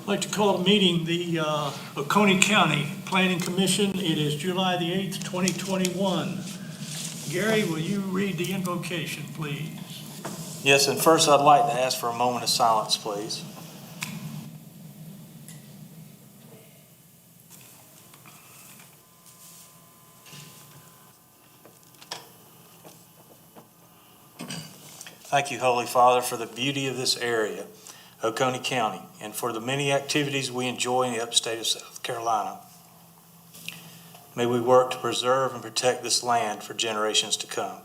I'd like to call the meeting the Oconee County Planning Commission. It is July the 8th, 2021. Gary, will you read the invocation, please? Yes, and first I'd like to ask for a moment of silence, please. Thank you, Holy Father, for the beauty of this area, Oconee County, and for the many activities we enjoy in the upstate of South Carolina. May we work to preserve and protect this land for generations to come.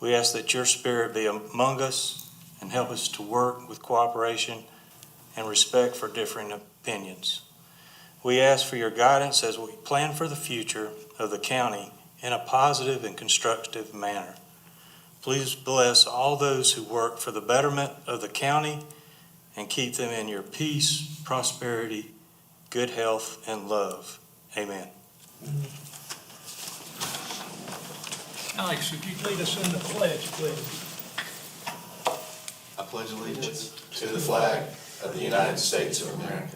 We ask that your Spirit be among us and help us to work with cooperation and respect for differing opinions. We ask for your guidance as we plan for the future of the county in a positive and constructive manner. Please bless all those who work for the betterment of the county and keep them in your peace, prosperity, good health, and love. Amen. Alex, would you lead us in the pledge, please? I pledge allegiance to the flag of the United States of America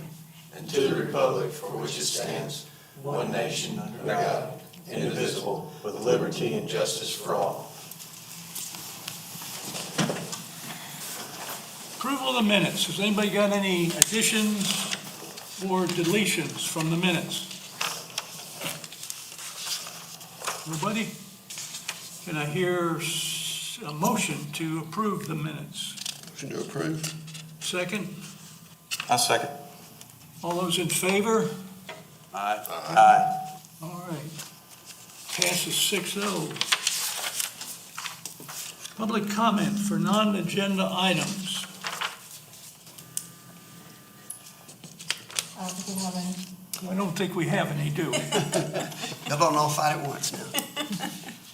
and to the republic for which it stands, one nation under God, indivisible, with liberty and justice for all. Approval of the minutes. Has anybody got any additions or deletions from the minutes? Nobody? Can I hear a motion to approve the minutes? Motion to approve. Second? I second. All those in favor? Aye. Aye. All right. Passes 6-0. Public comment for non-agenda items. I don't think we have any. I don't think we have any, do we? Y'all don't all fight at once now.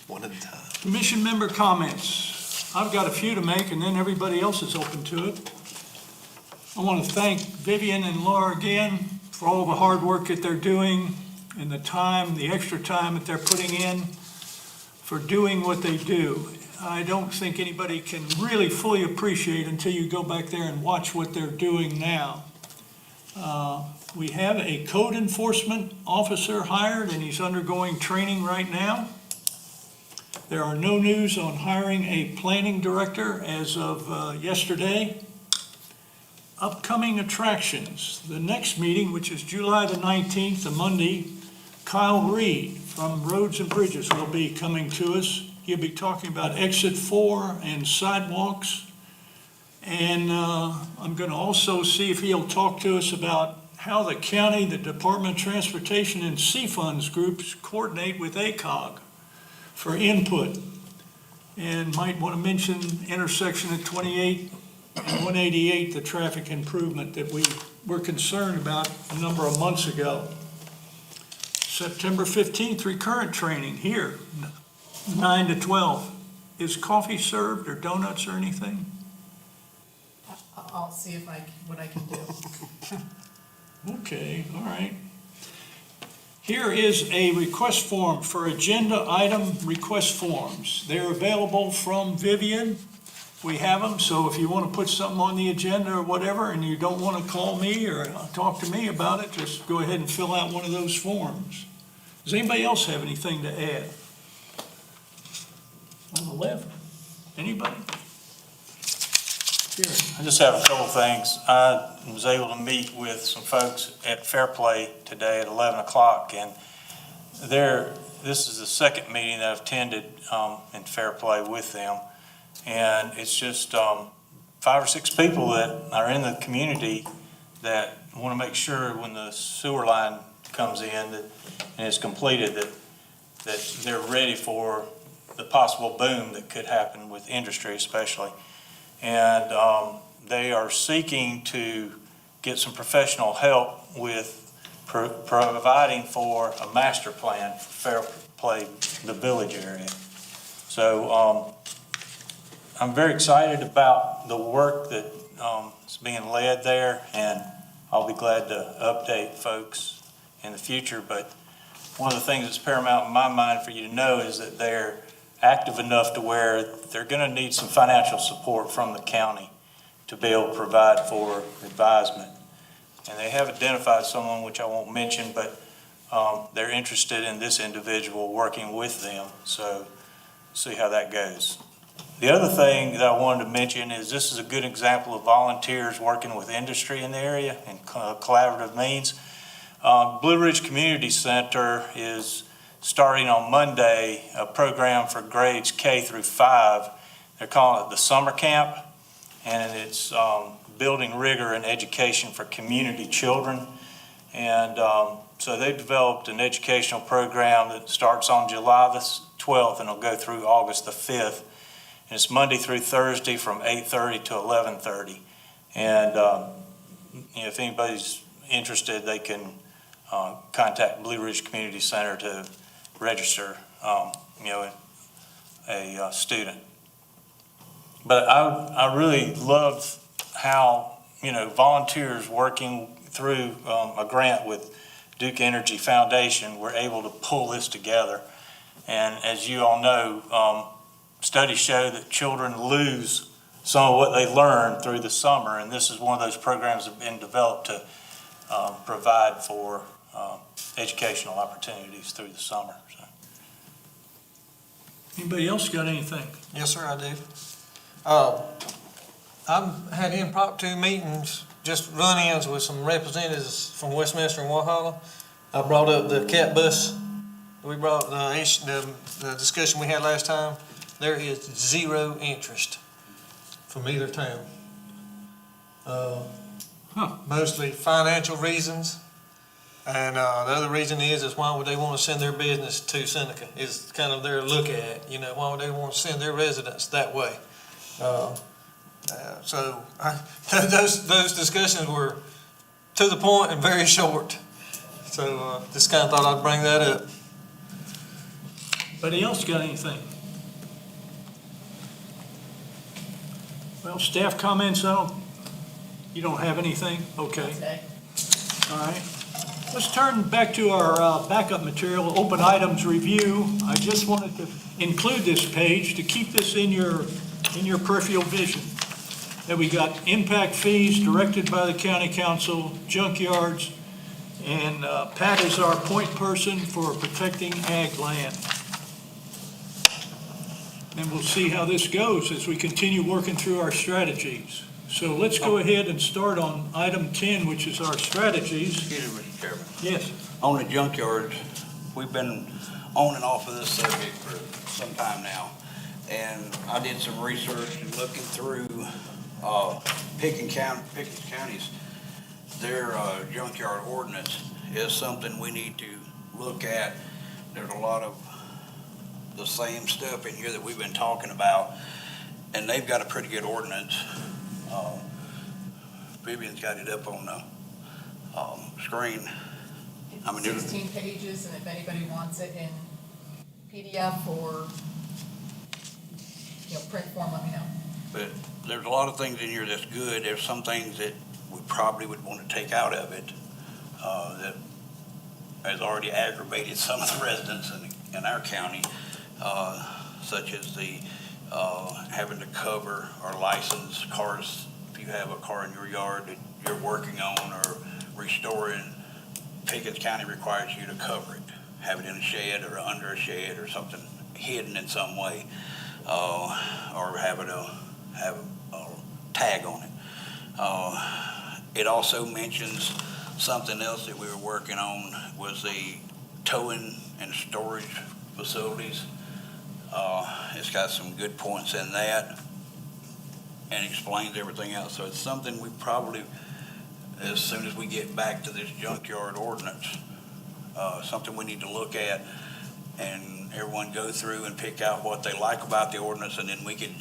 One at a time. Commission member comments. I've got a few to make, and then everybody else is open to it. I want to thank Vivian and Laura again for all the hard work that they're doing and the extra time that they're putting in for doing what they do. I don't think anybody can really fully appreciate until you go back there and watch what they're doing now. We have a code enforcement officer hired, and he's undergoing training right now. There are no news on hiring a planning director as of yesterday. Upcoming attractions. The next meeting, which is July the 19th, a Monday, Kyle Reed from Roads and Bridges will be coming to us. He'll be talking about Exit 4 and sidewalks. And I'm going to also see if he'll talk to us about how the county, the Department of Transportation, and C-Funds groups coordinate with ACOG for input. And might want to mention intersection at 28 and 188, the traffic improvement that we were concerned about a number of months ago. September 15th, recurrent training here, 9 to 12. Is coffee served or donuts or anything? I'll see what I can do. Okay, all right. Here is a request form for agenda item request forms. They're available from Vivian. We have them, so if you want to put something on the agenda or whatever, and you don't want to call me or talk to me about it, just go ahead and fill out one of those forms. Does anybody else have anything to add? On the left, anybody? Here. I just have a couple things. I was able to meet with some folks at Fair Play today at 11 o'clock, and this is the second meeting that I've attended in Fair Play with them. And it's just 5 or 6 people that are in the community that want to make sure when the sewer line comes in and is completed that they're ready for the possible boom that could happen with industry especially. And they are seeking to get some professional help with providing for a master plan for Fair Play, the village area. So I'm very excited about the work that is being led there, and I'll be glad to update folks in the future. But one of the things that's paramount in my mind for you to know is that they're active enough to where they're going to need some financial support from the county to be able to provide for advisement. And they have identified someone, which I won't mention, but they're interested in this individual working with them, so see how that goes. The other thing that I wanted to mention is this is a good example of volunteers working with industry in the area and collaborative means. Blue Ridge Community Center is starting on Monday a program for grades K through 5. They're calling it the Summer Camp, and it's building rigor and education for community children. And so they've developed an educational program that starts on July the 12th and will go through August the 5th. And it's Monday through Thursday from 8:30 to 11:30. And if anybody's interested, they can contact Blue Ridge Community Center to register, a student. But I really love how, volunteers working through a grant with Duke Energy Foundation were able to pull this together. And as you all know, studies show that children lose some of what they learn through the summer, and this is one of those programs that have been developed to provide for educational opportunities through the summer. So. Anybody else got anything? Yes, sir, I do. I've had impromptu meetings, just run-ins with some representatives from Westminster and Walhalla. I brought up the cat bus. We brought the discussion we had last time. There is zero interest from either town. Mostly financial reasons. And the other reason is why would they want to send their business to Seneca? Is kind of their look at, why would they want to send their residents that way? Those discussions were to the point and very short. So just kind of thought I'd bring that up. Anybody else got anything? Well, staff comments, you don't have anything? Okay. Okay. All right. Let's turn back to our backup material, open items review. I just wanted to include this page to keep this in your peripheral vision. That we got impact fees directed by the county council, junkyards, and Pat is our point person for protecting ag land. And we'll see how this goes as we continue working through our strategies. So let's go ahead and start on item 10, which is our strategies. Excuse me, Mr. Chairman. Yes. On the junkyards, we've been on and off of this subject for some time now. And I did some research and looking through Pickens County's, their junkyard ordinance is something we need to look at. There's a lot of the same stuff in here that we've been talking about, and they've got a pretty good ordinance. Vivian's got it up on the screen. I mean, It's 16 pages, and if anybody wants it in PDF or, print form, let me know. But there's a lot of things in here that's good. There's some things that we probably would want to take out of it that has already aggravated some of the residents in our county, such as the having to cover or license cars. If you have a car in your yard that you're working on or restoring, Pickens County requires you to cover it, have it in a shed or under a shed or something hidden in some way, or have a tag on it. It also mentions something else that we were working on was the towing and storage facilities. It's got some good points in that and explains everything else. So it's something we probably, as soon as we get back to this junkyard ordinance, something we need to look at and everyone go through and pick out what they like about the ordinance, and then we could,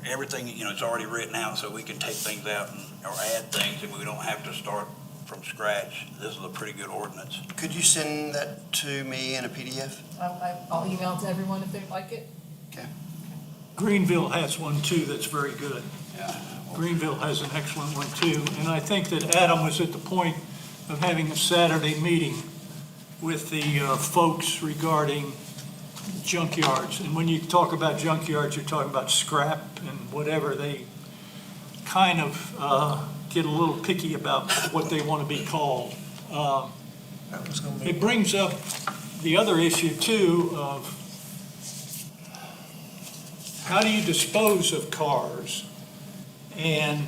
everything, it's already written out, so we can take things out or add things, and we don't have to start from scratch. This is a pretty good ordinance. Could you send that to me in a PDF? I'll email it to everyone if they'd like it. Greenville has one too that's very good. Yeah. Greenville has an excellent one too. And I think that Adam was at the point of having a Saturday meeting with the folks regarding junkyards. And when you talk about junkyards, you're talking about scrap and whatever they kind of get a little picky about what they want to be called. That was gonna be. It brings up the other issue too of how do you dispose of cars? And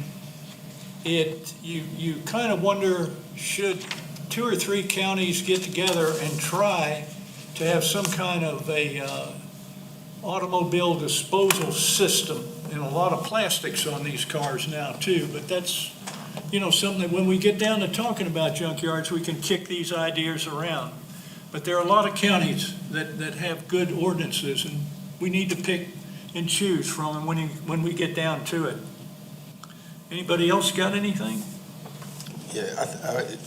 you kind of wonder, should 2 or 3 counties get together and try to have some kind of a automobile disposal system? And a lot of plastics on these cars now too, but that's, something that when we get down to talking about junkyards, we can kick these ideas around. But there are a lot of counties that have good ordinances, and we need to pick and choose from them when we get down to it. Anybody else got anything? Yeah,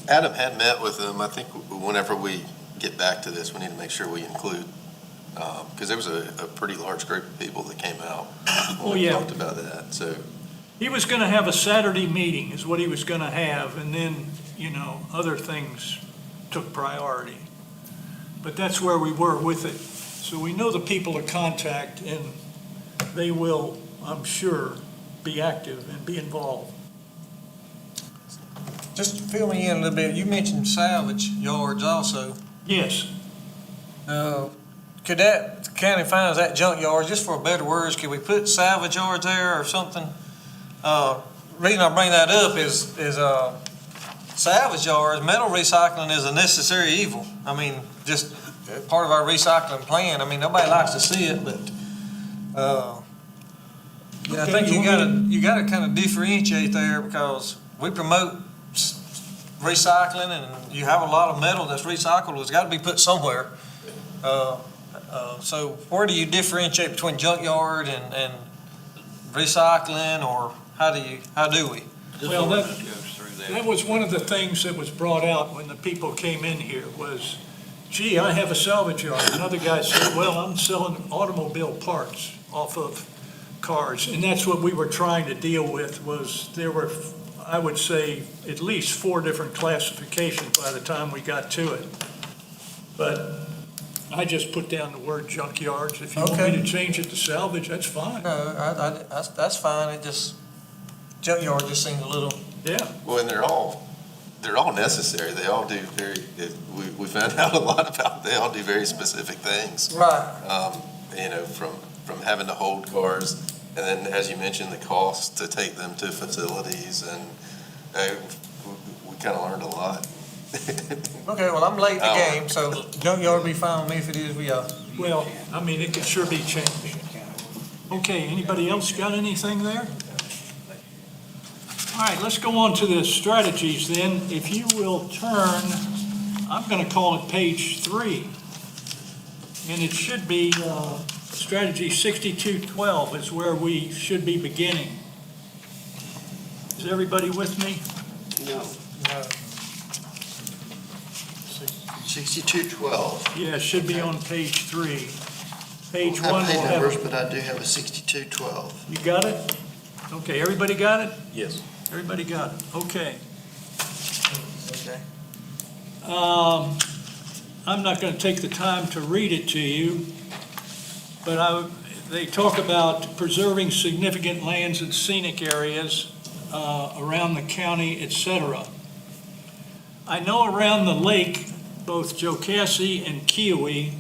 Adam had met with them. I think whenever we get back to this, we need to make sure we include, because there was a pretty large group of people that came out. Oh, when we yeah. talked about that, so. He was gonna have a Saturday meeting is what he was gonna have, and then, other things took priority. But that's where we were with it. So we know the people to contact, and they will, I'm sure, be active and be involved. Just fill me in a little bit. You mentioned salvage yards also. Yes, Could the county finds that junkyard, just for better words, could we put salvage yards there or something? Reason I bring that up is salvage yards, metal recycling is a necessary evil. I mean, just part of our recycling plan. I mean, nobody likes to see it, but, yeah, I think you gotta kind of differentiate there, because we promote recycling, and you have a lot of metal that's recyclable. It's gotta be put somewhere. So where do you differentiate between junkyard and recycling, or how do we? well, that was one of the things that was brought out when the people came in here was, gee, I have a salvage yard. Another guy said, well, I'm selling automobile parts off of cars. And that's what we were trying to deal with, was there were, I would say, at least 4 different classifications by the time we got to it. But I just put down the word junkyards. If you want me Okay. to change it to salvage, that's fine. No, that's fine. It just, junkyard just seems a little, Yeah, Well, and they're all necessary. They all do we found out a lot about, they all do very specific things. right. From having to hold cars, and then, as you mentioned, the cost to take them to facilities, and we kind of learned a lot. Okay, well, I'm late in the Oh. game, so junkyard will be fine with me if it is, we are. well, I mean, it could sure be changed. Okay, anybody else got anything there? All right, let's go on to the strategies then. If you will turn, I'm going to call it page 3. And it should be strategy 6212 is where we should be beginning. Is everybody with me? No. 6212. Yeah, it should be on page 3. Page I 1 don't will have pay numbers, have, but I do have a 6212. you got it? Okay, everybody got it? Yes. Everybody got it, okay. Okay. I'm not going to take the time to read it to you, but they talk about preserving significant lands and scenic areas around the county, et cetera. I know around the lake, both Jocassee and Kiowee,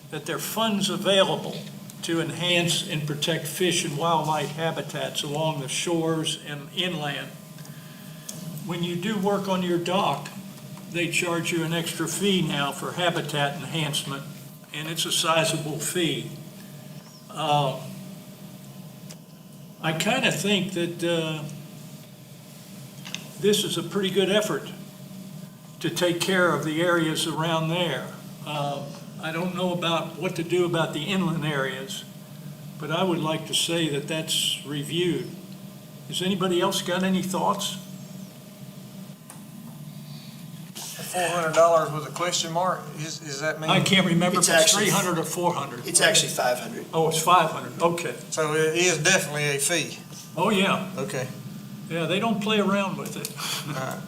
that there are funds available to enhance and protect fish and wildlife habitats along the shores and inland. When you do work on your dock, they charge you an extra fee now for habitat enhancement, and it's a sizable fee. I kind of think that this is a pretty good effort to take care of the areas around there. I don't know about what to do about the inland areas, but I would like to say that that's reviewed. Has anybody else got any thoughts? $400 with a question mark, is that mean? I can't remember if It's it's actually- 300 or 400. It's actually 500. Oh, it's 500, okay. So it is definitely a fee. Oh, yeah, Okay. yeah, they don't play around with it. All right,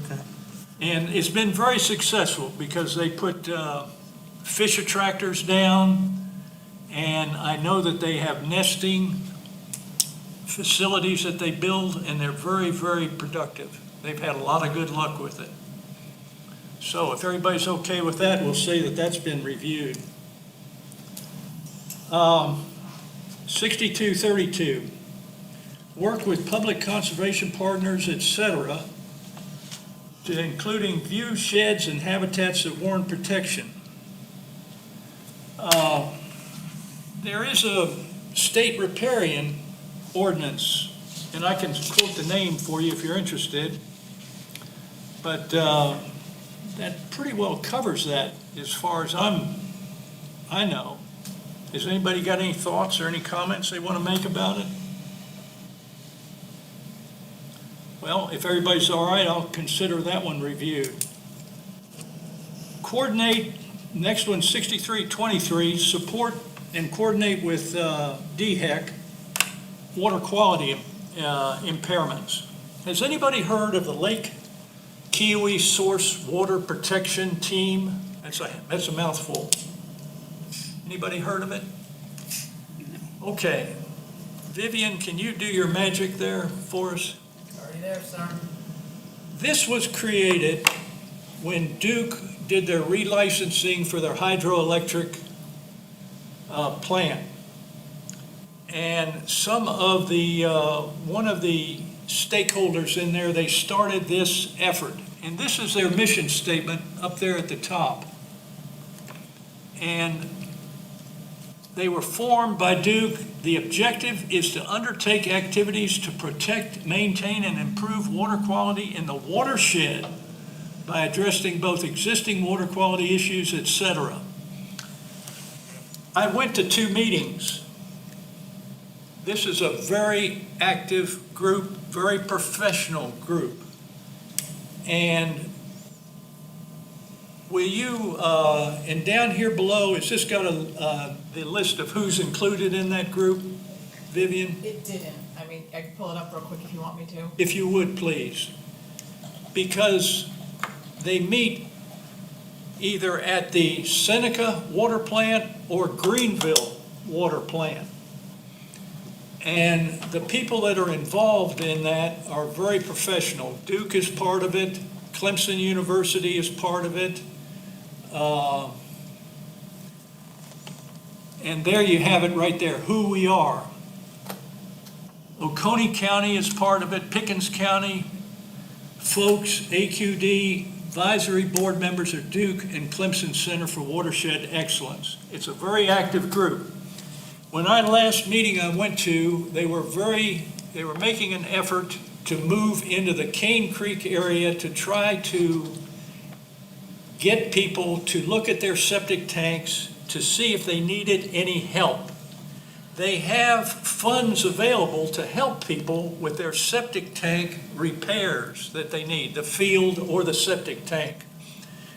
okay. And it's been very successful because they put fish attractors down, and I know that they have nesting facilities that they build, and they're very, very productive. They've had a lot of good luck with it. So if everybody's okay with that, we'll say that that's been reviewed. 6232, work with public conservation partners, etc., to including view sheds and habitats that warrant protection. There is a state riparian ordinance, and I can quote the name for you if you're interested, but that pretty well covers that as far as I know. Has anybody got any thoughts or any comments they want to make about it? Well, if everybody's all right, I'll consider that one reviewed. Coordinate, next one, 6323, support and coordinate with DHEC water quality impairments. Has anybody heard of the Lake Kiowee Source Water Protection Team? That's a mouthful. Anybody heard of it? Okay. Vivian, can you do your magic there for us? Already there, sir. This was created when Duke did their relicensing for their hydroelectric plant. And some of the, one of the stakeholders in there, they started this effort. And this is their mission statement up there at the top. And they were formed by Duke. The objective is to undertake activities to protect, maintain, and improve water quality in the watershed by addressing both existing water quality issues, etc. I went to 2 meetings. This is a very active group, very professional group. And will you, and down here below, has this got the list of who's included in that group, Vivian? It didn't. I mean, I can pull it up real quick if you want me to. If you would, please. Because they meet either at the Seneca Water Plant or Greenville Water Plant. And the people that are involved in that are very professional. Duke is part of it. Clemson University is part of it. And there you have it right there, who we are. Oconee County is part of it, Pickens County, folks, AQD, advisory board members of Duke and Clemson Center for Watershed Excellence. It's a very active group. When last meeting I went to, they were making an effort to move into the Cane Creek area to try to get people to look at their septic tanks to see if they needed any help. They have funds available to help people with their septic tank repairs that they need, the field or the septic tank.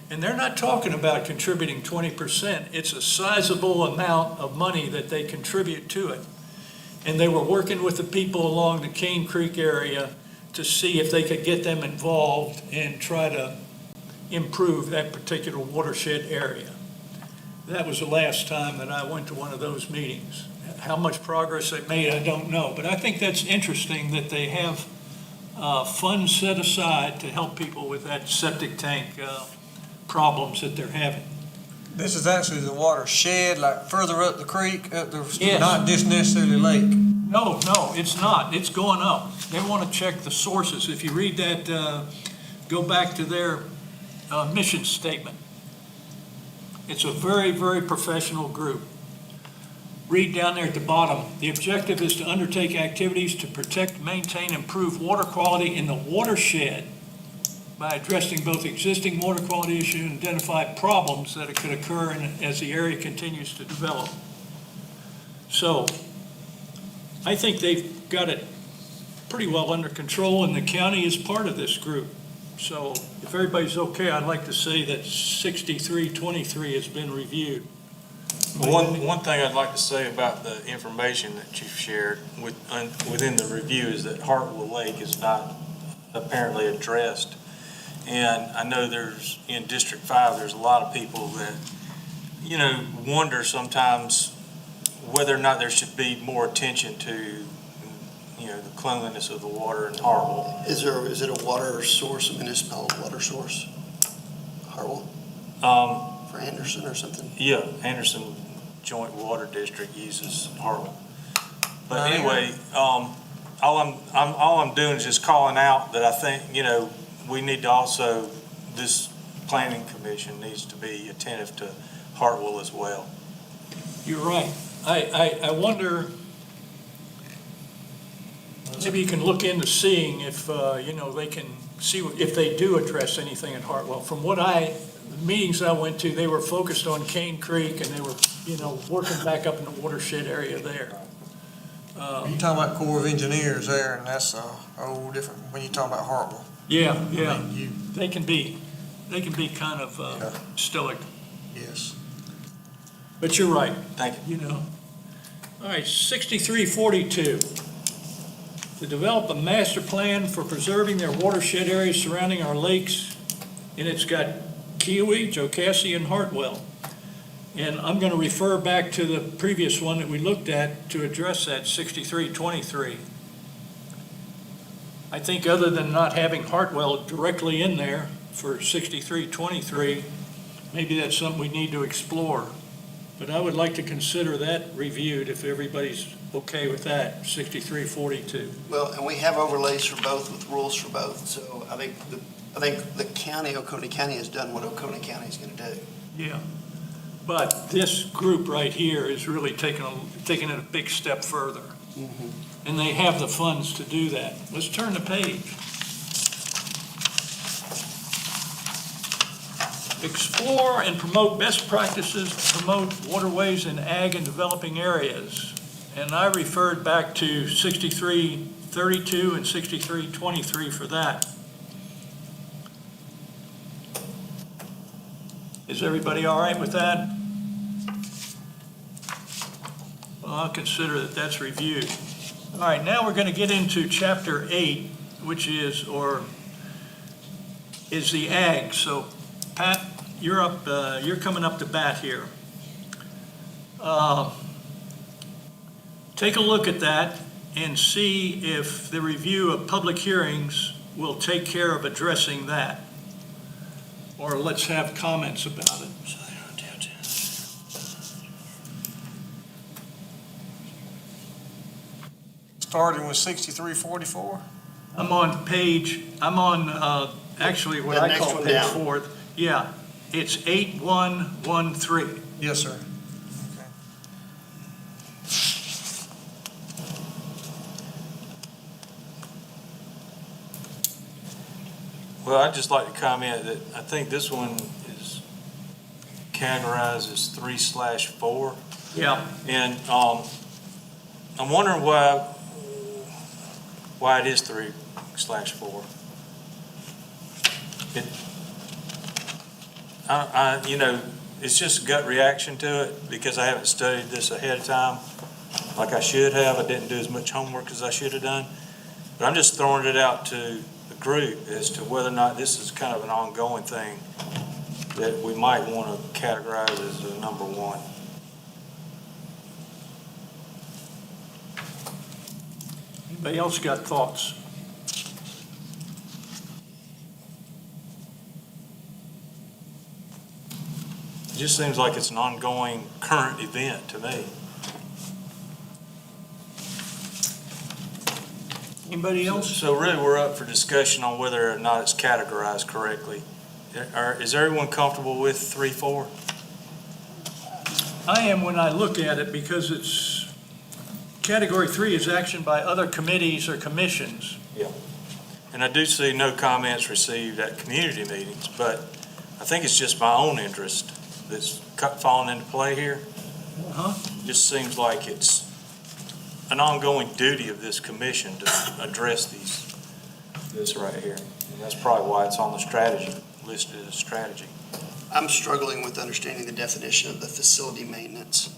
And they're not talking about contributing 20%. It's a sizable amount of money that they contribute to it. And they were working with the people along the Cane Creek area to see if they could get them involved and try to improve that particular watershed area. That was the last time that I went to one of those meetings. How much progress they made, I don't know. But I think that's interesting that they have funds set aside to help people with that septic tank problems that they're having. This is actually the watershed, like further up the creek, Yes. not just necessarily lake. No, it's not. It's going up. They want to check the sources. If you read that, go back to their mission statement. It's a very, very professional group. Read down there at the bottom. The objective is to undertake activities to protect, maintain, improve water quality in the watershed by addressing both existing water quality issues and identify problems that could occur as the area continues to develop. So I think they've got it pretty well under control, and the county is part of this group. So if everybody's okay, I'd like to say that 6323 has been reviewed. One thing I'd like to say about the information that you've shared within the review is that Hartwell Lake is not apparently addressed. And I know in District 5, there's a lot of people that, wonder sometimes whether or not there should be more attention to the cleanliness of the water in Hartwell. Is it a water source, a municipal water source? Hartwell, for Anderson or something? Yeah, Anderson Joint Water District uses Hartwell. But Right. anyway, all I'm doing is just calling out that I think, we need to also, this planning commission needs to be attentive to Hartwell as well. You're right. I wonder, maybe you can look into seeing if, they can see if they do address anything at Hartwell. From the meetings I went to, they were focused on Cane Creek and they were, working back up in the watershed area there. You're talking about Corps of Engineers there, and that's a whole different, when you're talking about Hartwell. Yeah, I yeah. mean, They can be kind of Yeah. stoic, yes. but you're right. Thank you. All right, 6342. To develop a master plan for preserving their watershed areas surrounding our lakes, and it's got Kiowee, Jocassee, and Hartwell. And I'm going to refer back to the previous one that we looked at to address that, 6323. I think other than not having Hartwell directly in there for 6323, maybe that's something we need to explore. But I would like to consider that reviewed if everybody's okay with that, 6342. Well, and we have overlays for both with rules for both. So I think the county, Oconee County, has done what Oconee County is going to do. Yeah. But this group right here is really taking it a big step further. And they have the funds to do that. Let's turn the page. Explore and promote best practices to promote waterways in ag and developing areas. And I referred back to 6332 and 6323 for that. Is everybody all right with that? Well, I'll consider that that's reviewed. All right, now we're going to get into Chapter 8, which is the ag. So, Pat, you're coming up to bat here. Take a look at that and see if the review of public hearings will take care of addressing that. Or let's have comments about it. Starting with 6344. Actually what The I next call one page down. 4. Yeah, it's 8113. Yes, sir. Well, I'd just like to comment that I think this one is categorized as 3/4. Yeah, And I'm wondering why it is 3/4. It's just a gut reaction to it because I haven't studied this ahead of time like I should have. I didn't do as much homework as I should have done. But I'm just throwing it out to the group as to whether or not this is kind of an ongoing thing that we might want to categorize as a number one. anybody else got thoughts? It just seems like it's an ongoing current event to me. Anybody else? So really, we're up for discussion on whether or not it's categorized correctly. Is everyone comfortable with 3/4? I am when I look at it because it's, category 3 is action by other committees or commissions. And I do see no comments received at community meetings, but I think it's just my own interest that's falling into play here. Uh-huh. Just seems like it's an ongoing duty of this commission to address this right here. And that's probably why it's on the strategy, listed as strategy. I'm struggling with understanding the definition of the facility maintenance.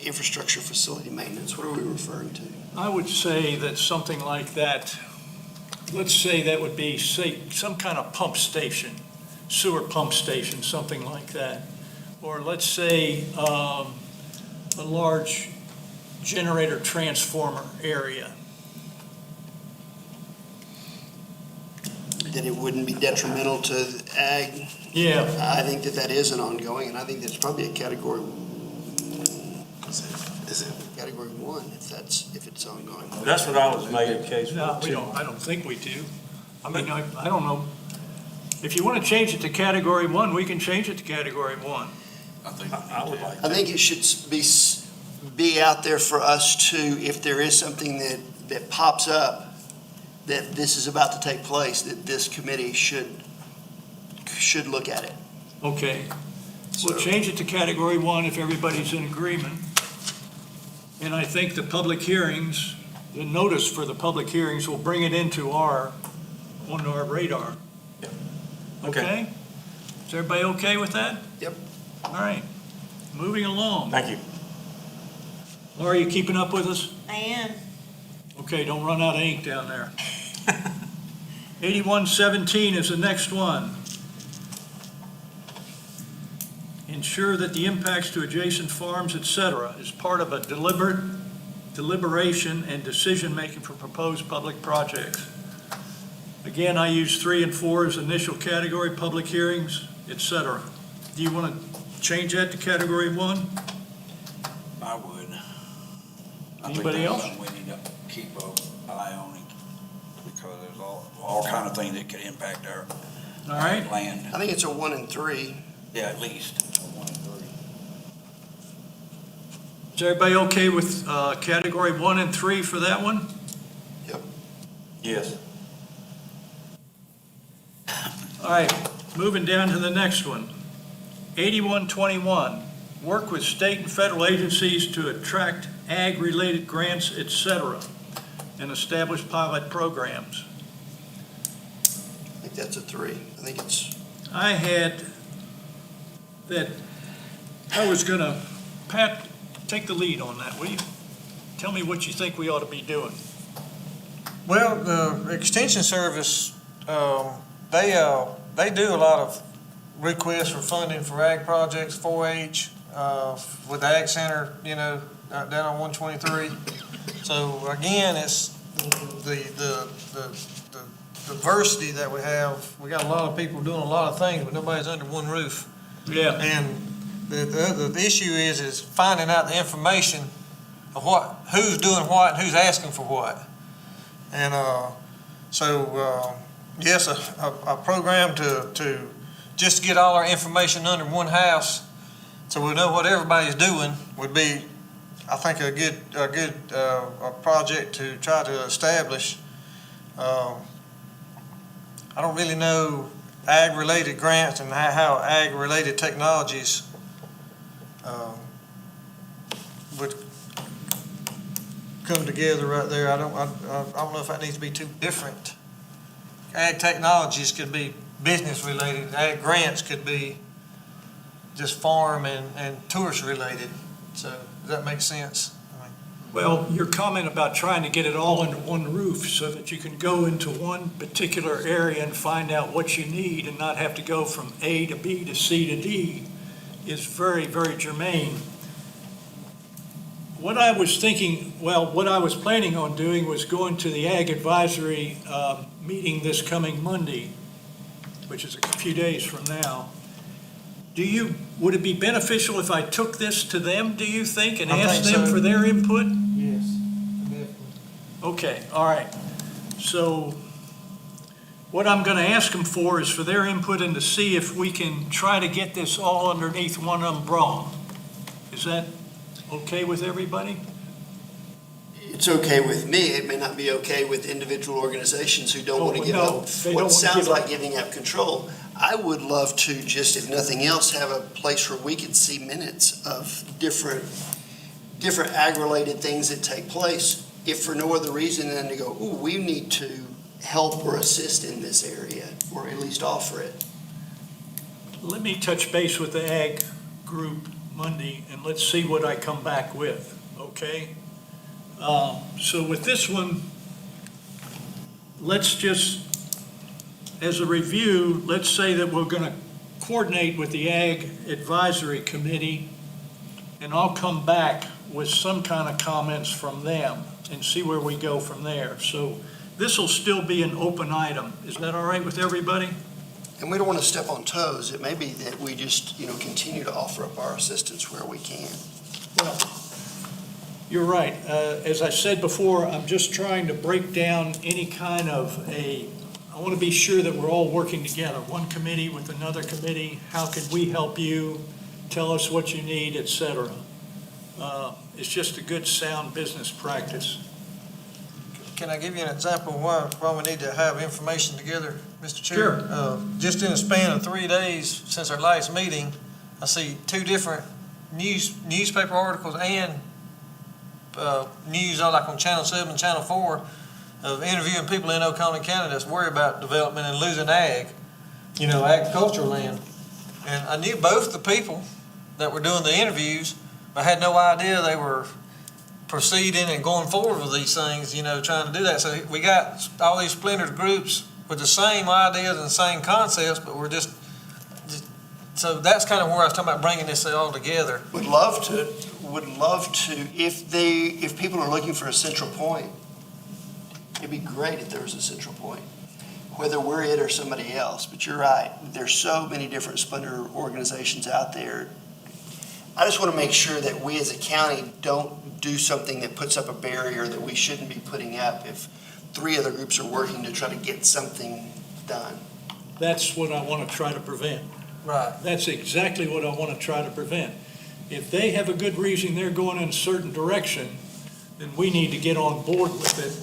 Infrastructure facility maintenance, what are we referring to? I would say that something like that, let's say that would be, say, some kind of pump station, sewer pump station, something like that. Or let's say a large generator transformer area. That it wouldn't be detrimental to ag. Yeah, I think that that is an ongoing, and I think that's probably a category, Is it? category one, if it's ongoing. That's what I was making the case no, for we too. don't, I don't think we do. I mean, I don't know. If you want to change it to category one, we can change it to category one. I would like I think it should be out there for us to, if there is something that pops up, that this is about to take place, that this committee should look at it. Okay, we'll So- change it to category one if everybody's in agreement. And I think the public hearings, the notice for the public hearings will bring it onto our radar. Okay. Okay? Is everybody okay with that? Yep. All right, moving along. Thank you. Laura, you keeping up with us? I am. Okay, don't run out of ink down there. 8117 is the next one. Ensure that the impacts to adjacent farms, et cetera, is part of a deliberation and decision-making for proposed public projects. Again, I use 3 and 4 as initial category, public hearings, et cetera. Do you want to change that to category 1? I would. I think Anybody that's else? something we need to keep an eye on it, because there's all kind of things that could impact our All right, land. I think it's a 1 and 3. Yeah, at least. 1 and 3. is everybody okay with category 1 and 3 for that one? Yes. All right, moving down to the next one. 8121, work with state and federal agencies to attract ag-related grants, et cetera, and establish pilot programs. I think that's a 3. I think it's, I had that, I was gonna, Pat, take the lead on that, will you? Tell me what you think we ought to be doing. Well, the Extension Service, they do a lot of requests for funding for ag projects, 4-H, with the Ag Center, down on 123. So again, it's the diversity that we have. We got a lot of people doing a lot of things, but nobody's under one roof. Yeah, And the issue is finding out the information of who's doing what and who's asking for what. And yes, a program to just get all our information under one house, so we know what everybody's doing, would be, I think, a good project to try to establish. I don't really know ag-related grants and how ag-related technologies would come together right there. I don't know if that needs to be too different. Ag technologies could be business-related. Ag grants could be just farm and tourist-related. So does that make sense? well, your comment about trying to get it all under one roof so that you can go into one particular area and find out what you need and not have to go from A to B to C to D is very, very germane. What I was thinking, what I was planning on doing was going to the Ag Advisory meeting this coming Monday, which is a few days from now. Would it be beneficial if I took this to them, do you think, and I asked think them so. for their input? Yes, definitely. Okay, all right. So what I'm going to ask them for is for their input and to see if we can try to get this all underneath one umbrella. Is that okay with everybody? it's okay with me. It may not be okay with individual organizations who don't want to give no, up they don't what wanna sounds give up. like giving up control. I would love to just, if nothing else, have a place where we could see minutes of different ag-related things that take place, if for no other reason than to go, ooh, we need to help or assist in this area, or at least offer it. Let me touch base with the ag group Monday, and let's see what I come back with, okay? So with this one, let's just, as a review, let's say that we're gonna coordinate with the Ag Advisory Committee, and I'll come back with some kind of comments from them and see where we go from there. So this will still be an open item. Is that all right with everybody? And we don't want to step on toes. It may be that we just, continue to offer up our assistance where we can. Well, you're right. As I said before, I'm just trying to break down any kind of I want to be sure that we're all working together, one committee with another committee. How can we help you? Tell us what you need, et cetera. It's just a good, sound business practice. Can I give you an example of why we need to have information together, Mr. Chair? Sure. Just in a span of 3 days since our last meeting, I see 2 different newspaper articles and news like on Channel 7 and Channel 4 of interviewing people in Oconee County that's worried about development and losing agricultural land. And I knew both the people that were doing the interviews, but I had no idea they were proceeding and going forward with these things, trying to do that. So we got all these splintered groups with the same ideas and the same concepts, but we're just so that's kind of where I was talking about bringing this all together. Would love to, if people are looking for a central point, it'd be great if there was a central point, whether we're it or somebody else. But you're right, there's so many different splinter organizations out there. I just want to make sure that we as a county don't do something that puts up a barrier that we shouldn't be putting up if 3 other groups are working to try to get something done. That's what I want to try to prevent. Right. That's exactly what I want to try to prevent. If they have a good reason they're going in a certain direction, then we need to get on board with it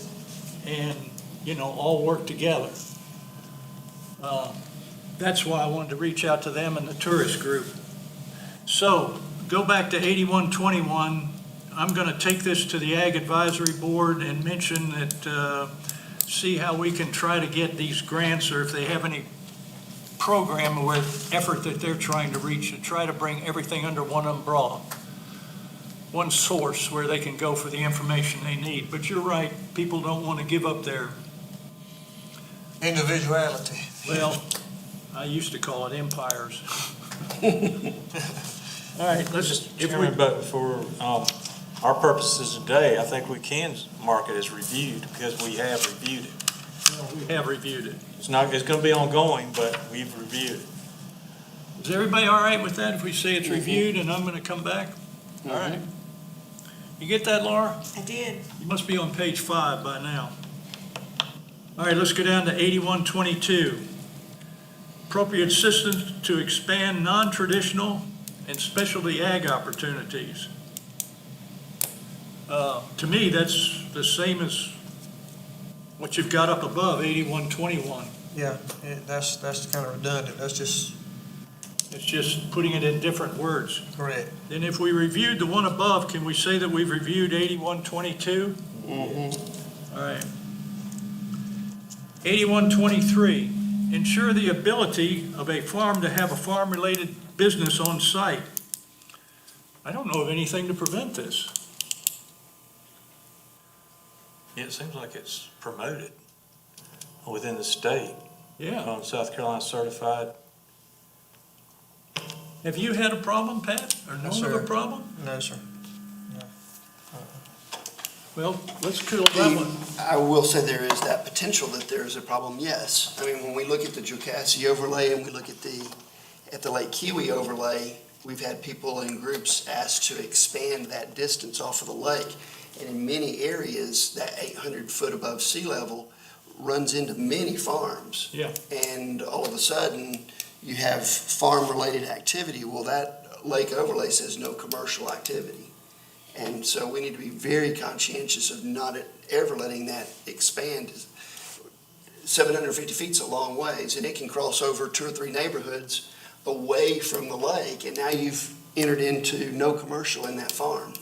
and, all work together. That's why I wanted to reach out to them and the tourist group. So, go back to 8121. I'm going to take this to the Ag Advisory Board and mention that, see how we can try to get these grants, or if they have any program or effort that they're trying to reach, to try to bring everything under one umbrella, one source where they can go for the information they need. But you're right, people don't want to give up their, Individuality. well, I used to call it empires. All right, let's, if we, Chairman, but for our purposes today, I think we can mark it as reviewed because we have reviewed it. we have reviewed it. It's going to be ongoing, but we've reviewed it. Is everybody all right with that if we say it's reviewed and I'm going to come back? All right. You get that, Laura? I did. You must be on page 5 by now. All right, let's go down to 8122. Appropriate assistance to expand non-traditional and specialty ag opportunities. To me, that's the same as what you've got up above, 8121. Yeah, that's kind of redundant. That's just It's just putting it in different words. correct. Then if we reviewed the one above, can we say that we've reviewed 8122? All right. 8123, ensure the ability of a farm to have a farm-related business on site. I don't know of anything to prevent this. Yeah, it seems like it's promoted within the state. Yeah. South Carolina certified. Have you had a problem, Pat, or known of a sir. problem? No, sir. Well, let's kill that one. I will say there is that potential that there is a problem, yes. I mean, when we look at the Jocassee overlay and we look at the Lake Kiwi overlay, we've had people in groups asked to expand that distance off of the lake. And in many areas, that 800 foot above sea level runs into many farms. Yeah. And all of a sudden, you have farm-related activity. Well, that lake overlay says no commercial activity. And so we need to be very conscientious of not ever letting that expand. 750 feet's a long ways, and it can cross over 2 or 3 neighborhoods away from the lake, and now you've entered into no commercial in that farm.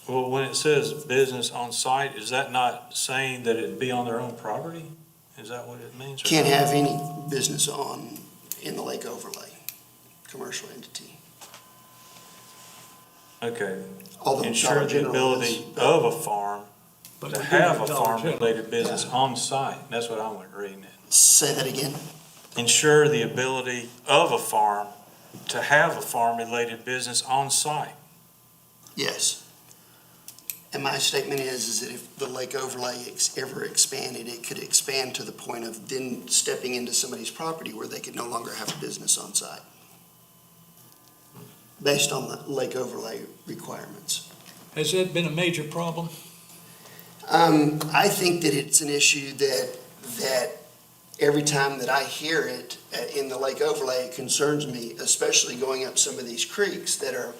Well, when it says business on site, is that not saying that it'd be on their own property? Is that what it means? or Can't not? have any business in the lake overlay, commercial entity. Okay. Although Ensure Dollar the General ability is, of a farm But to we do have a Dollar General. farm-related business on site. That's what I'm reading it. Say that again. Ensure the ability of a farm to have a farm-related business on site. Yes. And my statement is that if the lake overlay ever expanded, it could expand to the point of then stepping into somebody's property where they could no longer have a business on site, based on the lake overlay requirements. Has that been a major problem? I think that it's an issue that every time that I hear it in the lake overlay, it concerns me, especially going up some of these creeks that are,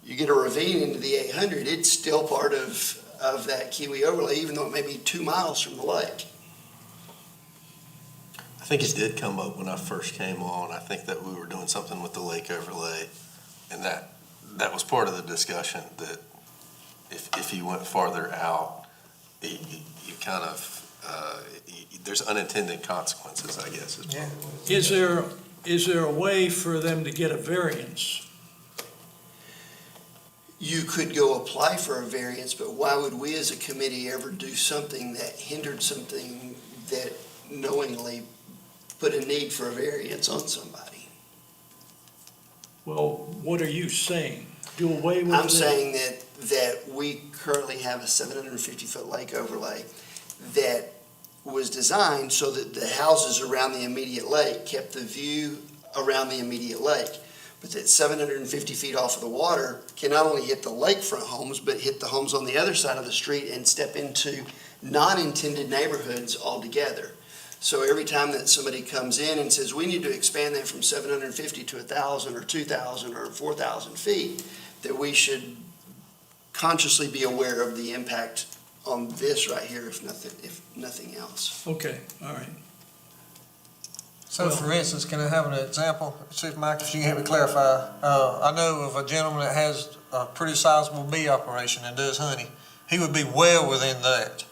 you get a ravine into the 800, it's still part of that Kiwi overlay, even though it may be 2 miles from the lake. I think it did come up when I first came on. I think that we were doing something with the lake overlay, and that was part of the discussion, that if you went farther out, you kind of, there's unintended consequences, I guess. Is Yeah. probably- Is there a way for them to get a variance? You could go apply for a variance, but why would we as a committee ever do something that hindered something that knowingly put a need for a variance on somebody? Well, what are you saying? Do away with it? I'm saying that we currently have a 750-foot lake overlay that was designed so that the houses around the immediate lake kept the view around the immediate lake. But that 750 feet off of the water can not only hit the lakefront homes, but hit the homes on the other side of the street and step into non-intended neighborhoods altogether. So every time that somebody comes in and says, we need to expand that from 750 to 1,000 or 2,000 or 4,000 feet, that we should consciously be aware of the impact on this right here, if nothing else. Okay, all right. So for instance, can I have an example? See if Mike, if you can help me clarify. I know of a gentleman that has a pretty sizable bee operation and does honey. He would be well within that.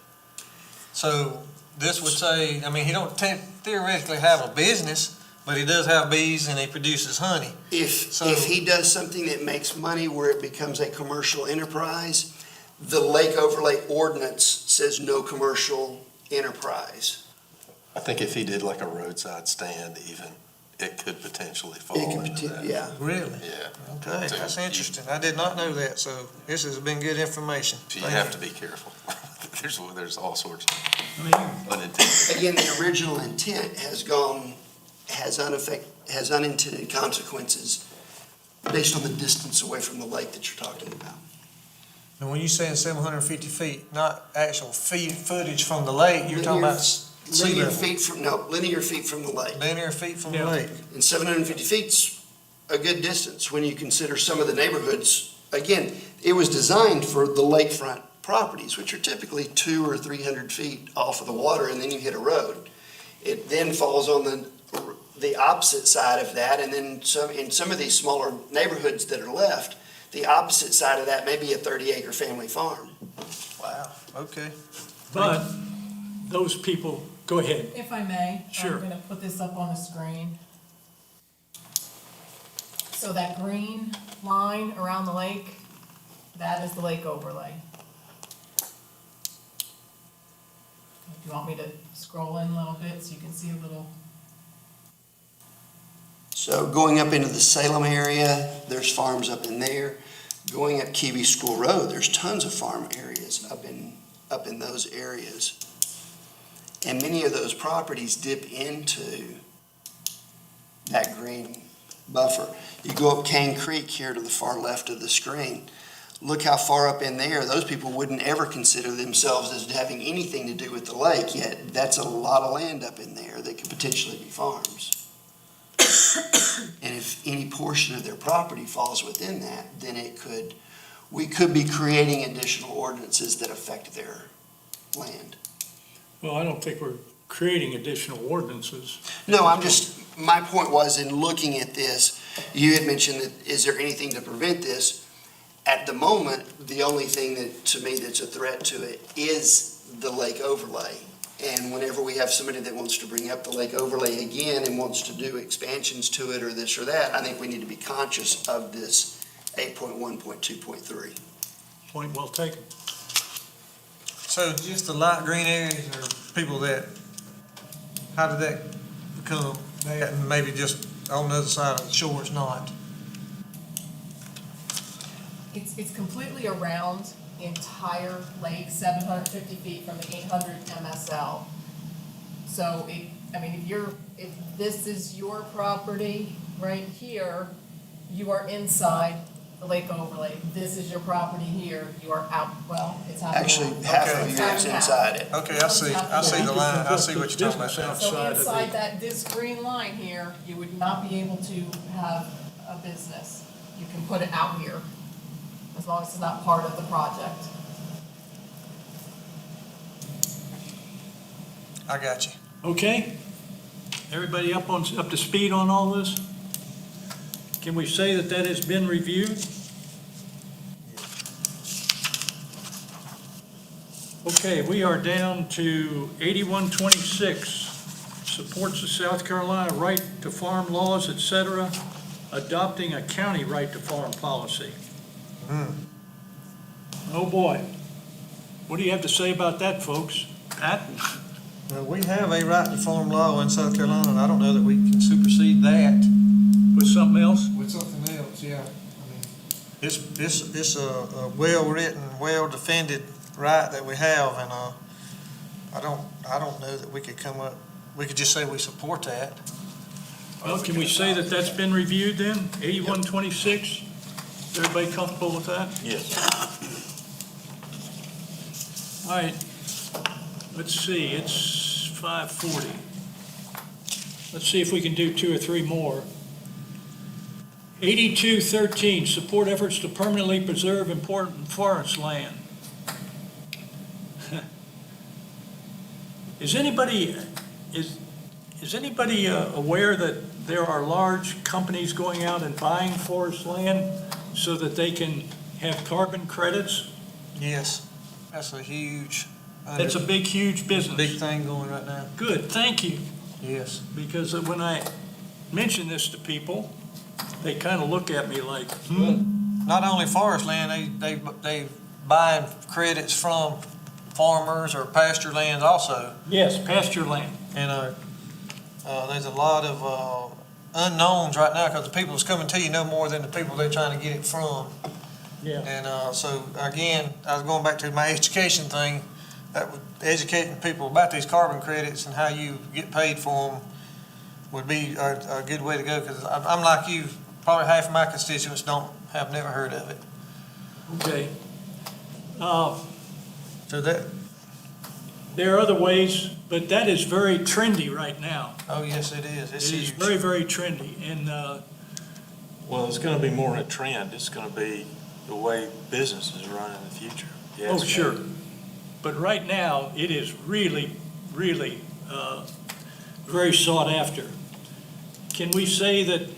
So this would say, I mean, he don't theoretically have a business, but he does have bees and he produces honey. If he does something that makes money where it becomes a commercial enterprise, the lake overlay ordinance says no commercial enterprise. I think if he did like a roadside stand even, it could potentially fall It could into that. yeah. Really? Yeah. Okay, that's interesting. I did not know that, so this has been good information. So you have to be careful. There's all sorts of I mean, unintended. Again, the original intent has unintended consequences based on the distance away from the lake that you're talking about. And when you saying 750 feet, not actual footage from the lake, you're talking about sea Linear level. feet from the lake. Linear feet from the Yeah. lake. And 750 feet's a good distance when you consider some of the neighborhoods. Again, it was designed for the lakefront properties, which are typically 200 or 300 feet off of the water, and then you hit a road. It then falls on the opposite side of that, and then in some of these smaller neighborhoods that are left, the opposite side of that may be a 30-acre family farm. Wow, okay. but those people, go ahead. If I may, Sure. I'm gonna put this up on the screen. So that green line around the lake, that is the lake overlay. Do you want me to scroll in a little bit so you can see a little? So going up into the Salem area, there's farms up in there. Going up Kiwi School Road, there's tons of farm areas up in those areas. And many of those properties dip into that green buffer. You go up Cane Creek here to the far left of the screen. Look how far up in there, those people wouldn't ever consider themselves as having anything to do with the lake, yet that's a lot of land up in there that could potentially be farms. And if any portion of their property falls within that, then we could be creating additional ordinances that affect their land. Well, I don't think we're creating additional ordinances. No, my point was in looking at this, you had mentioned that, is there anything to prevent this? At the moment, the only thing that, to me, that's a threat to it is the lake overlay. And whenever we have somebody that wants to bring up the lake overlay again and wants to do expansions to it or this or that, I think we need to be conscious of this 8.1.2.3. Point well taken. So just the light green areas are people that, how did that become that, and maybe just on the other side of the shore it's not? It's completely around the entire lake, 750 feet from the 800 MSL. So if this is your property right here, you are inside the lake overlay. This is your property here, you are out, well, it's half. Actually, half Okay. of you is inside it. Okay, I see the line, I see what you're talking about now. So Outside of the- inside this green line here, you would not be able to have a business. You can put it out here, as long as it's not part of the project. I got you. Okay? Everybody up to speed on all this? Can we say that that has been reviewed? Okay, we are down to 8126. Supports the South Carolina right to farm laws, et cetera, adopting a county right to farm policy. Oh, boy. What do you have to say about that, folks? Pat? We have a right to farm law in South Carolina, and I don't know that we can supersede that. With something else? With something else, yeah. It's a well-written, well-defended right that we have, and, I don't know that we could we could just say we support that. Well, can we say that that's been reviewed then? 8126? Is everybody comfortable with that? Yes. All right. Let's see, it's 5:40. Let's see if we can do 2 or 3 more. 8213, support efforts to permanently preserve important forest land. Is anybody aware that there are large companies going out and buying forest land so that they can have carbon credits? Yes, that's a huge, That's a big, huge business. big thing going right now. Good, thank you. Yes. Because when I mention this to people, they kind of look at me like, Not only forest land, they buying credits from farmers or pasture lands also. yes, pasture land. And, there's a lot of, unknowns right now, because the people that's coming to you know more than the people they're trying to get it from. Yeah. And, so again, I was going back to my education thing, educating people about these carbon credits and how you get paid for them would be a good way to go, because I'm like you, probably half of my constituents have never heard of it. Okay. So that, There are other ways, but that is very trendy right now. oh, yes, it is. It's It is huge. very, very trendy. And, Well, it's gonna be more than a trend. It's gonna be the way businesses run in the future. oh, sure. But right now, it is really, really very sought after. Can we say that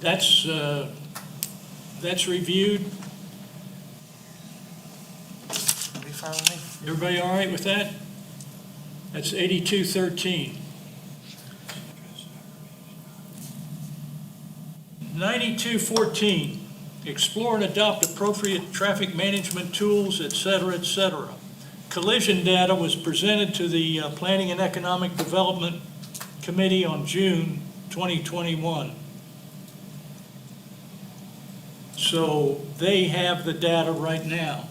that's reviewed? Be fine with me. Everybody all right with that? That's 8213. 9214, explore and adopt appropriate traffic management tools, et cetera, et cetera. Collision data was presented to the Planning and Economic Development Committee on June 2021. So they have the data right now.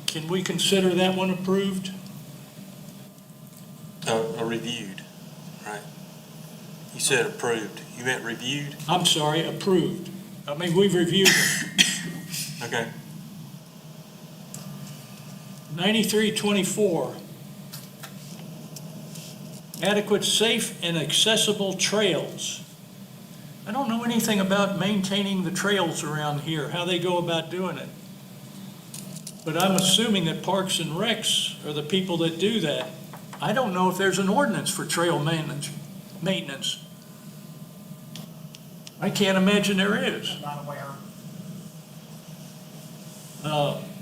Can we consider that one approved? Reviewed, right? You said approved. You meant reviewed? I'm sorry, approved. I mean, we've reviewed it. Okay. 9324. Adequate, safe, and accessible trails. I don't know anything about maintaining the trails around here, how they go about doing it. But I'm assuming that Parks and Recs are the people that do that. I don't know if there's an ordinance for trail maintenance. I can't imagine there is. I'm not aware.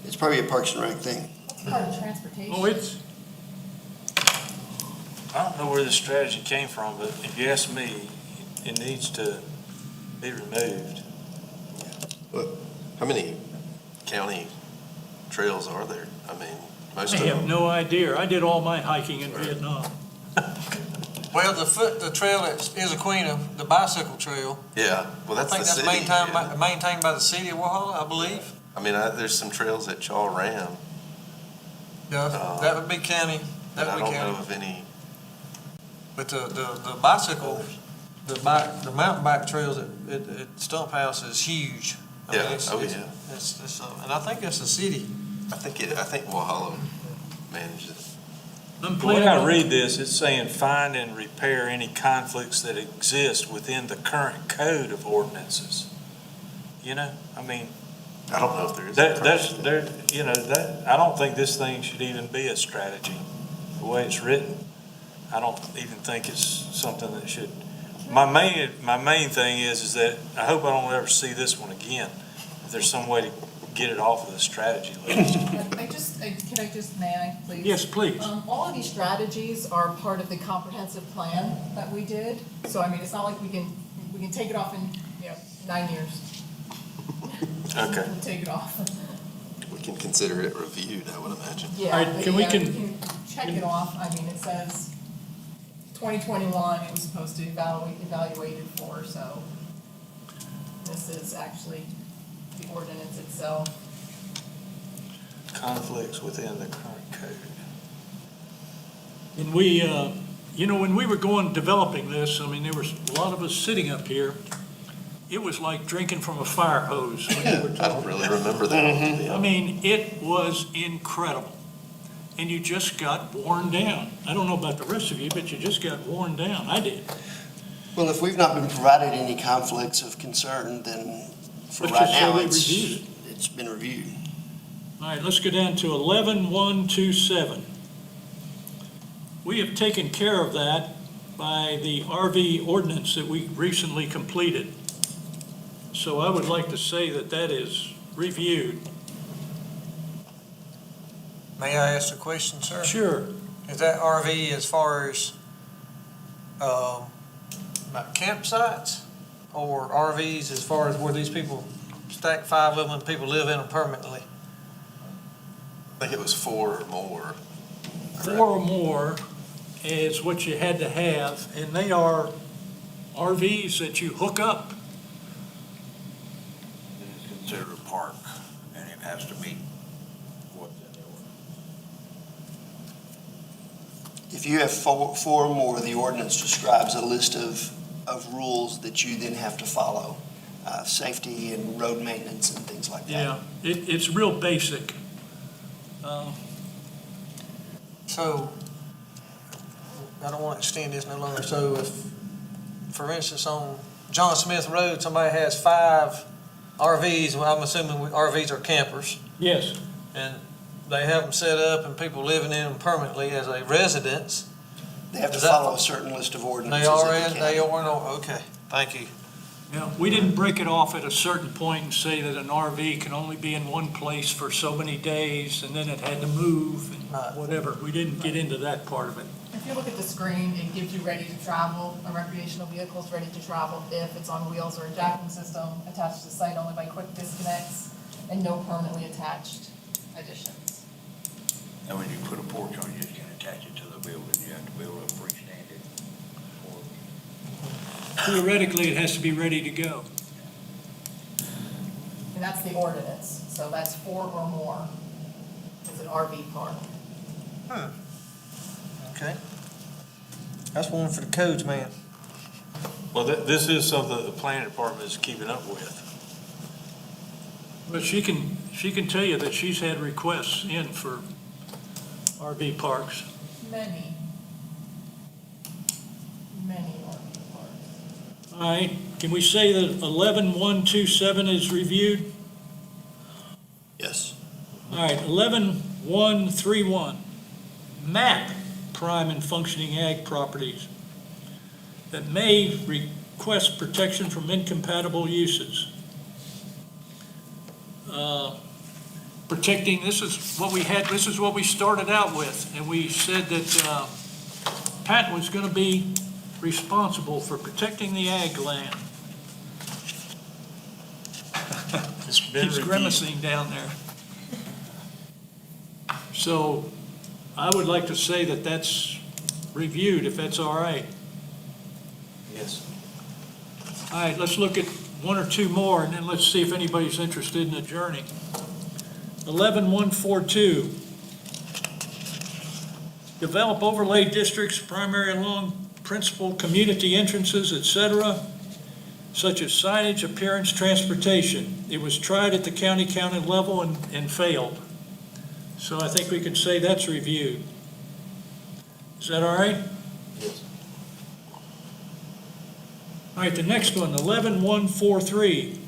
It's probably a Parks and Rec thing. It's part of transportation. Oh, it's, I don't know where this strategy came from, but if you ask me, it needs to be removed. How many county trails are there? I mean, most I of have them. no idea. I did all my hiking in Vietnam. Well, the trail at Issaquena, the bicycle trail, Yeah, well, I that's think the that's city. maintained yeah. maintained by the city of Walhalla, I believe. I mean, there's some trails at Chaw Ram, Yeah, that would be county, but that I would be don't know county. of any. But the bicycle, the mountain bike trails at Stump House is huge. I mean, Yeah, it's- oh, it's- yeah. It's, and I think it's the city. I think Walhalla manages it. I'm The way planning I on- read this, it's saying find and repair any conflicts that exist within the current code of ordinances. You know, I mean, I don't know if there is. that's, there, you know, that, I don't think this thing should even be a strategy, the way it's written. I don't even think it's something that should, my main thing is that I hope I don't ever see this one again. If there's some way to get it off of the strategy list. May I, please? Yes, please. All of these strategies are part of the comprehensive plan that we did. So, I mean, it's not like we can take it off in, 9 years. Okay. We'll take it off. We can consider it reviewed, I would imagine. Yeah, All right, but can we yeah, can- check it off. I mean, it says 2021, it was supposed to evaluate it for, so this is actually the ordinance itself. Conflicts within the current code. And we, when we were developing this, I mean, there was a lot of us sitting up here. It was like drinking from a fire hose when you were I don't really remember that one, to be I honest. mean, it was incredible. And you just got worn down. I don't know about the rest of you, but you just got worn down. I did. Well, if we've not been provided any conflicts of concern, then for Let's right just say now, we reviewed it. it's been reviewed. All right, let's go down to 11.127. We have taken care of that by the RV ordinance that we recently completed. So I would like to say that that is reviewed. May I ask a question, sir? Sure. Is that RV as far as, like campsites? Or RVs as far as where these people stack 5 of them and people live in them permanently? I think it was 4 or more. 4 or more is what you had to have, and they are RVs that you hook up. It's considered a park, and it has to meet what's in the ordinance. If you have four or more, the ordinance describes a list of rules that you then have to follow, safety and road maintenance and things like that. Yeah, it's real basic. So, I don't want to extend this no longer. So if, for instance, on John Smith Road, somebody has 5 RVs, well, I'm assuming RVs are campers, Yes, and they have them set up and people living in them permanently as a residence. They have to Is that- follow a certain list of ordinances. They are that in, the they county- are in, okay, thank you. yeah, we didn't break it off at a certain point and say that an RV can only be in one place for so many days, and then it had to move, Right. and whatever. We didn't get into that part of it. If you look at the screen, it gives you ready to travel, a recreational vehicle is ready to travel if it's on wheels or a jacking system attached to the site only by quick disconnects and no permanently attached additions. And when you put a porch on, you just can't attach it to the building, you have to build a freestanding porch. Theoretically, it has to be ready to go. And that's the ordinance, so that's 4 or more is an RV park. Okay. That's one for the codes, man. Well, this is something that the planning department is keeping up with. But she can tell you that she's had requests in for RV parks. Many RV parks. All right, can we say that 11.127 is reviewed? Yes. All right, 11.131, map prime and functioning ag properties that may request protection from incompatible uses. Protecting, this is what we started out with, and we said that Pat was going to be responsible for protecting the ag land. It's been Keeps reviewed. grimacing down there. So I would like to say that that's reviewed, if that's all right. Yes. All right, let's look at 1 or 2 more, and then let's see if anybody's interested in adjourning. 11142. Develop overlay districts, primary along principal community entrances, etc., such as signage, appearance, transportation. It was tried at the county level and failed. So I think we can say that's reviewed. Is that all right? Yes. All right, the next one, 11143.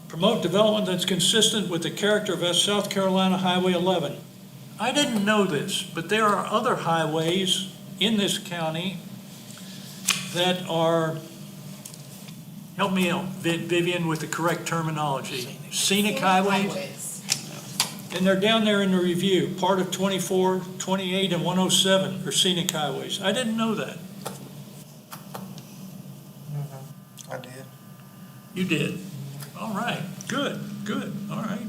Promote development that's consistent with the character of South Carolina Highway 11. I didn't know this, but there are other highways in this county that are, help me out, Vivian, with the correct terminology. Scenic highways, and they're down there in the review. Part of 24, 28, and 107 are scenic highways. I didn't know that. I did. You did? All right, good, all right.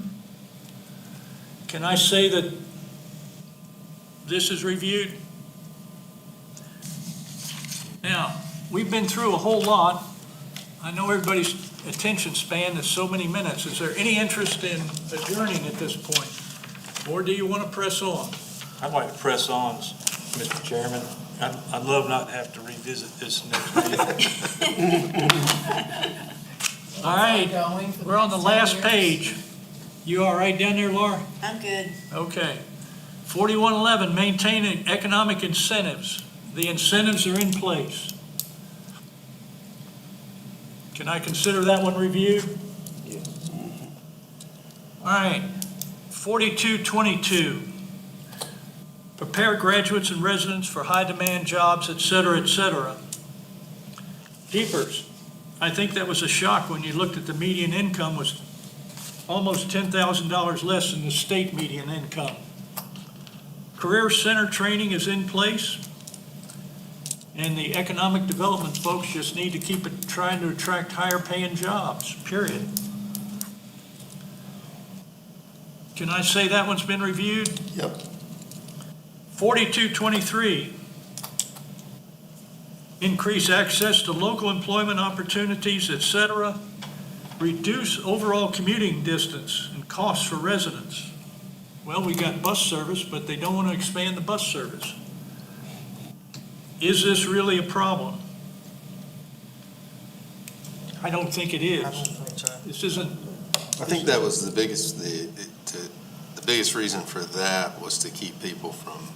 Can I say that this is reviewed? Now, we've been through a whole lot. I know everybody's attention span is so many minutes. Is there any interest in adjourning at this point? Or do you want to press on? I'd like to press on, Mr. Chairman. I'd love not to have to revisit this next meeting. All right, Going for we're on the next last 10 years. page. You all right down there, Laura? I'm good. Okay. 4111, maintaining economic incentives. The incentives are in place. Can I consider that one reviewed? Yes. All right. 4222, prepare graduates and residents for high-demand jobs, et cetera, et cetera. Keepers, I think that was a shock when you looked at the median income was almost $10,000 less than the state median income. Career Center training is in place, and the economic development folks just need to keep it trying to attract higher-paying jobs, period. Can I say that one's been reviewed? Yep. 4223, increase access to local employment opportunities, et cetera. Reduce overall commuting distance and costs for residents. Well, we got bus service, but they don't want to expand the bus service. Is this really a problem? I don't think it I don't is. think so. This isn't, I think that was the biggest, the biggest reason for that was to keep people from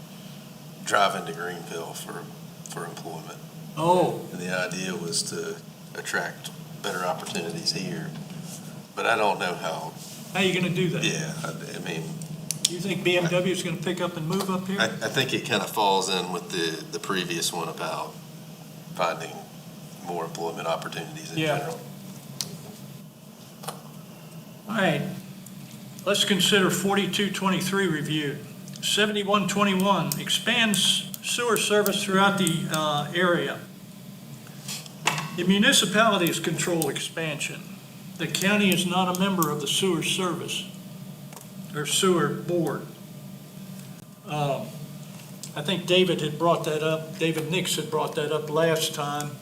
driving to Greenville for employment. oh, And the idea was to attract better opportunities here. But I don't know how, how are you going to do that? yeah, I mean, You think BMW is going to pick up and move up here? I think it kind of falls in with the previous one about finding more employment opportunities in Yeah. general. All right, let's consider 4223 reviewed. 7121, expands sewer service throughout the area. The municipalities control expansion. The county is not a member of the sewer service or sewer board. I think David had brought that up, David Nix had brought that up last time.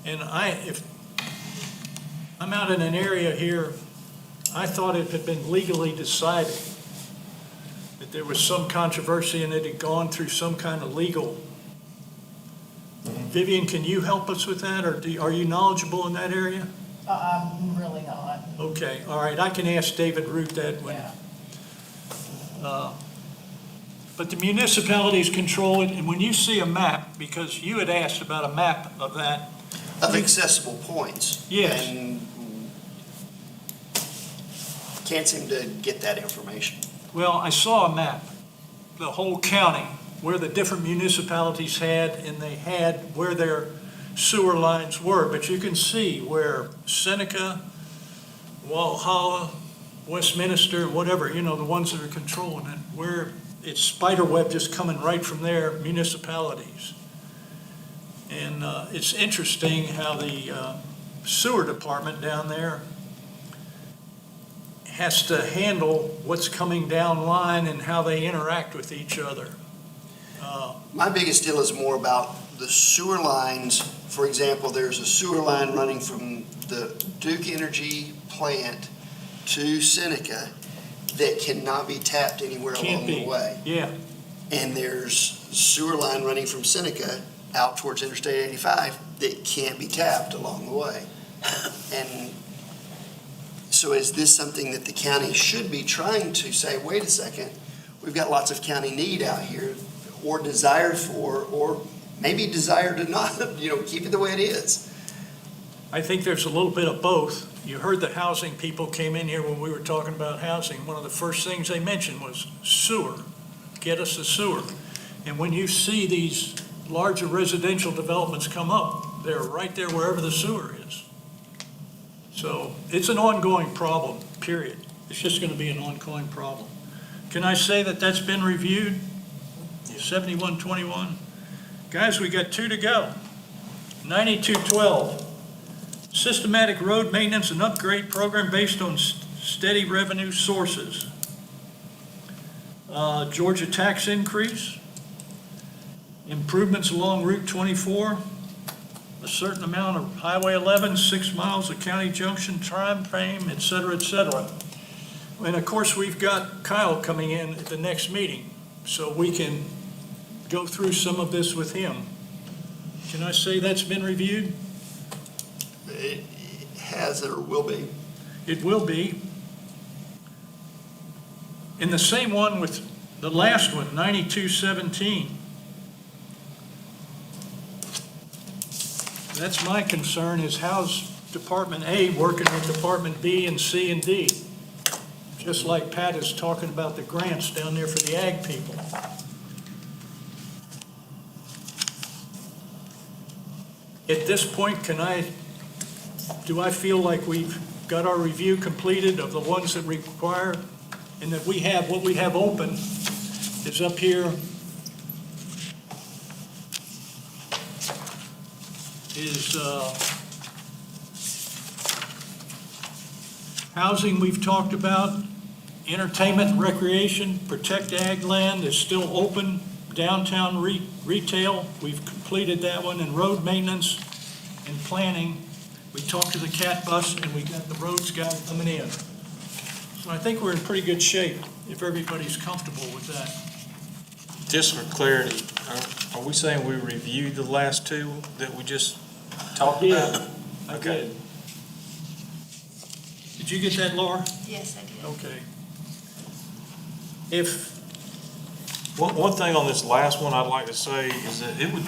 And if I'm out in an area here, I thought it had been legally decided that there was some controversy and it had gone through some kind of legal. Vivian, can you help us with that, or are you knowledgeable in that area? I'm really not, Okay, all right, I can ask David Root that when. yeah. But the municipalities control it, and when you see a map, because you had asked about a map of that, Of accessible points. Yes. And can't seem to get that information. well, I saw a map, the whole county, where the different municipalities had, and they had where their sewer lines were, but you can see where Seneca, Walhalla, Westminster, whatever, the ones that are controlling it, where it's spider web just coming right from their municipalities. And it's interesting how the sewer department down there has to handle what's coming down line and how they interact with each other. My biggest deal is more about the sewer lines. For example, there's a sewer line running from the Duke Energy plant to Seneca that cannot be tapped anywhere Can't along the be. way. Yeah, And there's sewer line running from Seneca out towards Interstate 85 that can't be tapped along the way. And so is this something that the county should be trying to say, wait a second, we've got lots of county need out here, or desire for, or maybe desire to not, keep it the way it is? I think there's a little bit of both. You heard the housing people came in here when we were talking about housing. One of the first things they mentioned was sewer. Get us a sewer. And when you see these larger residential developments come up, they're right there wherever the sewer is. So it's an ongoing problem, period. It's just going to be an ongoing problem. Can I say that that's been reviewed? 7121. Guys, we got 2 to go. 9212. Systematic road maintenance and upgrade program based on steady revenue sources. Georgia tax increase. Improvements along Route 24. A certain amount of Highway 11, 6 miles of county junction time frame, et cetera, et cetera. And of course, we've got Kyle coming in at the next meeting, so we can go through some of this with him. Can I say that's been reviewed? It has or will be. It will be. In the same one with the last one, 9217. That's my concern, is how's Department A working with Department B and C and D? Just like Pat is talking about the grants down there for the ag people. At this point, do I feel like we've got our review completed of the ones that require, and that we have, what we have open is up here is housing we've talked about, entertainment and recreation, protect ag land is still open, downtown retail, we've completed that one, and road maintenance and planning. We talked to the CAT bus and we got the roads guy coming in. So I think we're in pretty good shape if everybody's comfortable with that. Just for clarity, are we saying we reviewed the last 2 that we just talked about? I Okay. did. Did you get that, Laura? Yes, I did. Okay. One thing on this last one I'd like to say is that it would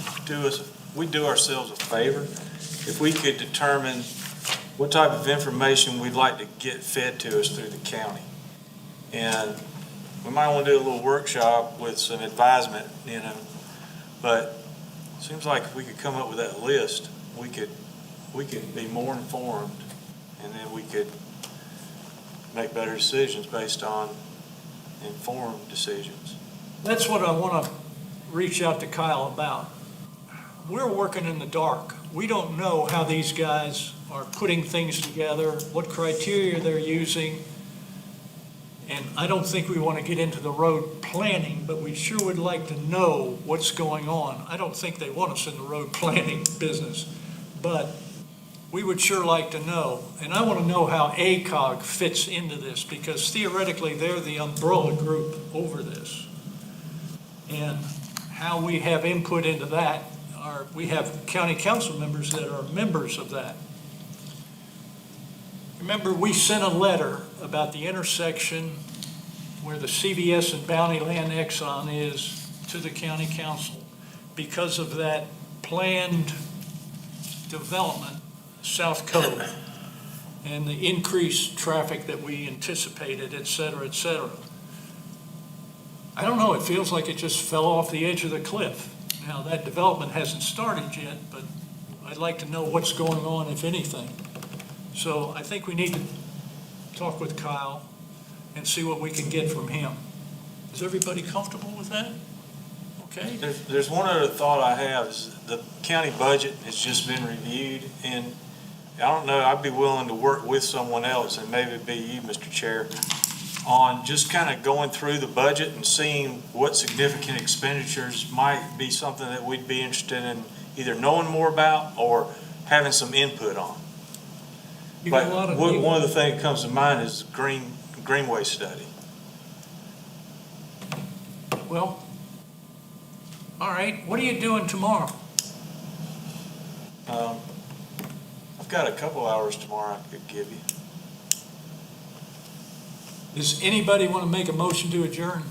we'd do ourselves a favor if we could determine what type of information we'd like to get fed to us through the county. And we might want to do a little workshop with some advisement, but it seems like if we could come up with that list, we could be more informed, and then we could make better decisions based on informed decisions. That's what I want to reach out to Kyle about. We're working in the dark. We don't know how these guys are putting things together, what criteria they're using. And I don't think we want to get into the road planning, but we sure would like to know what's going on. I don't think they want us in the road planning business, but we would sure like to know. And I want to know how ACOG fits into this, because theoretically they're the umbrella group over this. And how we have input into that, we have county council members that are members of that. Remember, we sent a letter about the intersection where the CVS and Bounty Land Exxon is to the county council because of that planned development, South Cove, and the increased traffic that we anticipated, et cetera, et cetera. I don't know, it feels like it just fell off the edge of the cliff. Now, that development hasn't started yet, but I'd like to know what's going on, if anything. So I think we need to talk with Kyle and see what we can get from him. Is everybody comfortable with that? Okay? There's one other thought I have, is the county budget has just been reviewed, and I don't know, I'd be willing to work with someone else, and maybe it'd be you, Mr. Chair, on just kind of going through the budget and seeing what significant expenditures might be something that we'd be interested in either knowing more about or having some input on. You got a lot of. One of the things that comes to mind is Greenway study. Well, all right, what are you doing tomorrow? I've got a couple hours tomorrow I could give you. Does anybody want to make a motion to adjourn?